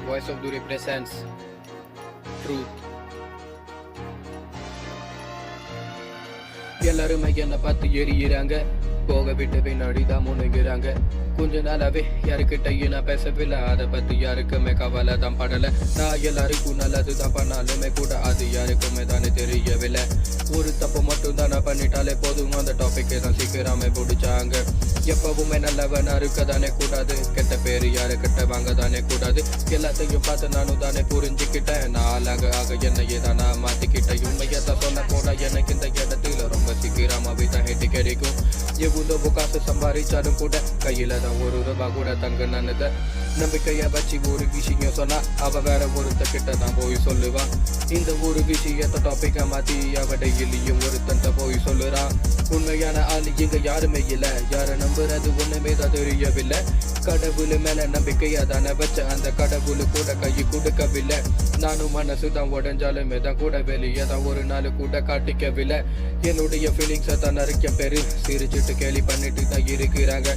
Voice of Duri presents Truth. எல்லாருமே என்ன பார்த்து எரியிறாங்க, போக விட்டு பின்னாடி தான் முன்னுகிறாங்க. கொஞ்ச நாளாவே யாருக்கிட்டையும் நான் பேசவில்லை, அதை பத்தி யாருக்குமே கவலை தான் படலை. நான் எல்லாருக்கும் நல்லது தான் பண்ணாலுமே கூட அது யாருக்குமே தானே தெரியவில்லை. ஒரு தப்பு மட்டும் தானே பண்ணிட்டாலே போதும், அந்த டாபிக்கை தான் சீக்கிரமே பிடிச்சாங்க. எப்பவுமே நல்லவனா இருக்க தானே கூடாது, கெட்ட பேரு யாருக்கிட்ட வாங்க தானே கூடாது. எல்லாத்தையும் பார்த்து நானும் தானே புரிஞ்சுக்கிட்டேன், நாளாக ஆக என்னையே தான் நான் மாத்திக்கிட்டேன். உண்மையத்தான் சொல்ல போனா எனக்கு இந்த இடத்துல ரொம்ப சீக்கிரமாவே தான் ஹெட்டு கிடைக்கும். எவ்வளவு காசு சம்பாதிச்சாலும் கூட கையில தான் ₹1 கூட தங்க நன்னத. நம்பிக்கைய வச்சு ஒரு விஷயம் சொன்னா அவ வேற ஒருத்தக்கிட்ட தான் போய் சொல்லுவான். இந்த ஒரு விஷயத்த டாபிக்கா மாத்தி அவ டெய்லியும் ஒருத்தன்ட்ட போய் சொல்லுறான். உண்மையான ஆள் இங்க யாருமே இல்ல, யார நம்புறது ஒண்ணுமே தான் தெரியவில்லை. கடவுள் மேல நம்பிக்கையா தானே வச்ச, அந்த கடவுள் கூட கை கொடுக்கவில்லை. நானும் மனசு தான் உடஞ்சாலுமே தான் கூட வெளியே தான் ஒரு நாள் கூட காட்டிக்கவில்லை. என்னுடைய ஃபீலிங்ஸை தான் நிறைய பேரு சிரிச்சுட்டு கேலி பண்ணிட்டு தான் இருக்கிறாங்க.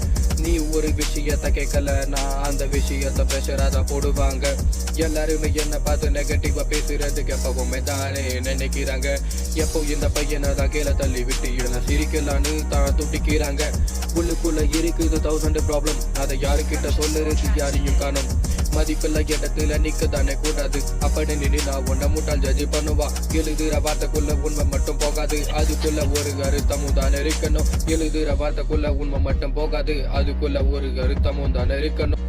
நீ ஒரு விஷயத்த கேட்கல, நான் அந்த விஷயத்த ப்ரெஷராக போடுவாங்க. எல்லாருமே என்ன பார்த்து நெகட்டிவா பேசுறதுக்கு எப்பவுமே தானே நினைக்கிறாங்க. எப்போ இந்த பையனை தான் கீழே தள்ளி விட்டு இதெல்லாம் சிரிக்கலான்னு தான் துட்டிக்கிறாங்க. உள்ளுக்குள்ள இருக்குது 1000 ப்ராப்ளம், அதை யாருக்கிட்ட சொல்லுறது யாரையும் காணும். மதிப்பில்ல இடத்துல நிக்க தானே கூடாது, அப்படி நின்று நான் உன்னை முட்டால் ஜட்ஜ் பண்ணுவா. எழுதுற வார்த்தைக்குள்ள உண்மை மட்டும் போகாது, அதுக்குள்ள ஒரு அர்த்தமும் தானே இருக்கணும். எழுதுற வார்த்தைக்குள்ள உண்மை மட்டும் போகாது, அதுக்குள்ள ஒரு அர்த்தமும் தானே இருக்கணும்.